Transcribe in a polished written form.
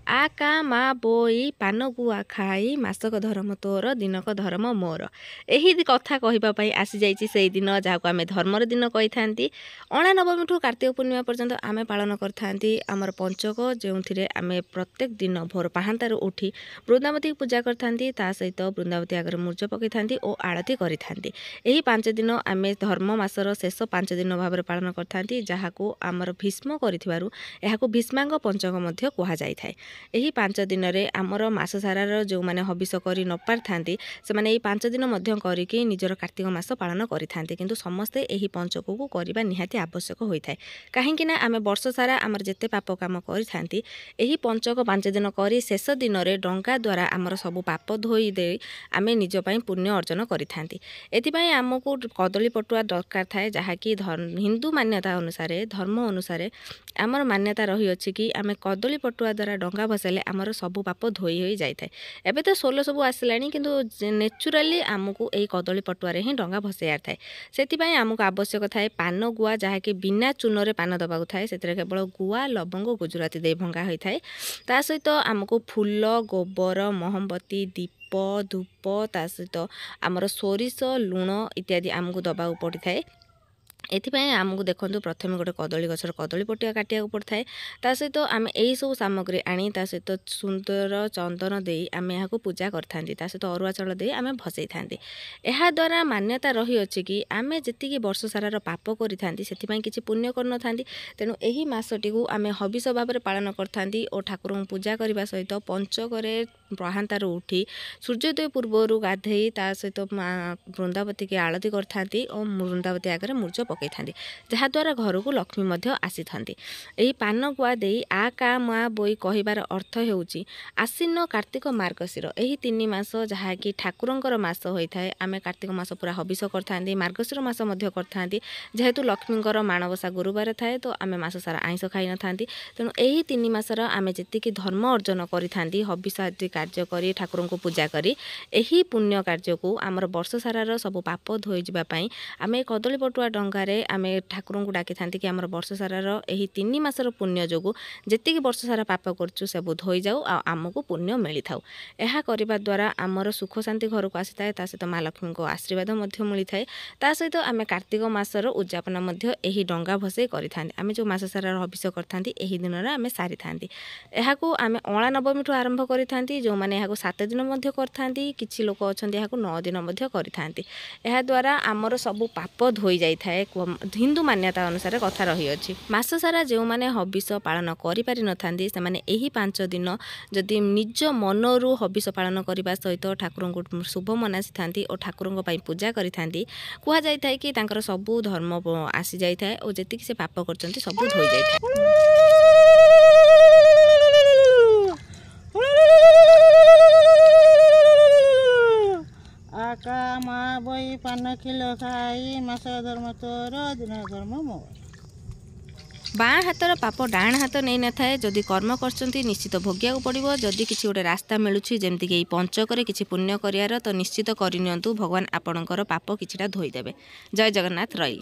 आ का मा बोई पान गुआ खाई मासक धर्म तोर दिनक धर्म मोर। यही कथा कहवाई आसी जाइए से दिन जहाँ को आम धर्मर दिन कही था। अणा नवमी ठू कार्तिक पूर्णिमा पर्यंत आम पालन करते आमर पंचक जो आम प्रत्येक दिन भोर पाहांतार उठी बृंदावती पूजा करता सहित बृंदावती आगे मूर्ज पकई था और आरती करी था। यही 5 दिन आम धर्म मासर शेष 5 दिन भाव में पालन करते जहाँ को आमर भीष्म कर भीष्मांग पंचक कहुए। यही 5 दिन में आमर मास सारार जो मैंने हबिष कर न पारि था से मैंने 5 दिन करके निजर कार्तिक मास पालन करते किंतु समस्ते यही पंचक को करवा निहाती आवश्यक होता है। कहीं आम वर्ष सारा आमर जिते पाप कम करते यही पंचक 5 दिन कर शेष दिन में डंगा द्वारा आमर सब पाप धोई दे आम निजपाई पुण्य अर्जन करते। एथिपाई आमको कदली पटुआ दरकार थाए जहाँकि हिंदू मान्यता अनुसार धर्म अनुसार आमर मान्यता रही अच्छी कि आम कदली पटुआ द्वारा डंगा भसाइले आमर सबू पाप धोई हो जाए। एबे तो सोल सब आसला किंतु नेचुराली आमको यही कदली पटुआ ही डंगा भसाइयार थाए। से आमको आवश्यक थाए पान गुआ जहाँकि बिना चून पान दबाक थाए से केवल गुआ लवंग गुजराती दे भंगा होता है। ता सहित आमको फूल गोबर मोहम्बती दीप धूप ता सहित आमर सोरिष लुण इत्यादि आमको दबाक पड़ी थाए। एथिपाई आमको देखो प्रथम गोटे कदली गचर कदली पटिया काटिया पड़ता है। ता सहित आम यही सब सामग्री आनी ता सहित सुंदर चंदन दे आम यहाँ पूजा करते सहित अरुआ चाउल दे आम भसई था। यह द्वारा मान्यता रही अच्छी कि आम जी वर्ष सारार पाप करें से किसी पुण्य कर तेणु यही मसटी को आम हबिष भाव में पालन करते और ठाकुर को पूजा करने सहित पंचक प्रहांतार उठी सूर्योदय पूर्वर गाधई ता सहित बृंदावती की आरती करते और बृंदावती आगे मूर्ज पकई था जहाद्वारा घर को लक्ष्मी आसी था। यही पान गुआ दे आ का मा बोई कहिबार अर्थ होउची आश्विन कार्तिक मार्गशीर यही 3 मास जहाँकि ठाकुरंकर मास होता है। आम कार्तिक मास पूरा हबिष करते मार्गशीर मास करते जेहेतु लक्ष्मींकर माणवसा गुरुवार थाए तो आम मास सारा आइंस खाई न था। तेणु यही 3 मासर आम जी धर्म अर्जन करी हबिष आदि कार्य करी ठाकुर को पूजा करी यही पुण्य कार्य को आमर वर्ष सारार सब पाप धोई जावाई आम कदली पटुआ डंगारे आम ठाकुर को डाकी था कि आमर वर्ष सारार यही 3 मासर पुण्य जो जी वर्ष सारा पाप करचु सब धोई जाऊ आमको पुण्य मिली था। यह करने द्वारा आमर सुख शांति घर को आसी था सहित माँ लक्ष्मी को आशीर्वाद मिलता है। ता सहित आम कार्तिक मासर उद्यापन यही डंगा भसई करें आम जो मास सारार हबिष करते यही दिन में आम सारी था। यह आम अणा नवमी ठू आरंभ करते जो मैंने 7 दिन करते किसी लोक अच्छा 9 दिन करते। यह द्वारा आमर सबू पाप धोई जाए हिंदू मान्यता अनुसार कथा रही अच्छी। मास सारा जो मैंने हबिष पालन करि न थांती से माने यही 5 दिन जदि निज मनरू हबिष पालन करने सहित ठाकुर को शुभ मनासी था और ठाकुर पूजा करि कह जाए कि सबू धर्म आसी जाए और जी से पाप कर सब धोई जाए। आका मा बोई पान किलो खाई मास धर्म तोर दिन धर्म मोर। बाँ हाथर पाप डाण हाथ नहीं न थाए जदि कर्म कर निश्चित भोगिया पड़ो जदि किसी गोटे रास्ता मिलूँ जमीक पंचक किसी पुण्य करार तो निश्चित करनी भगवान आपणकर पाप किछिटा धोईदेवे। जय जगन्नाथ रही।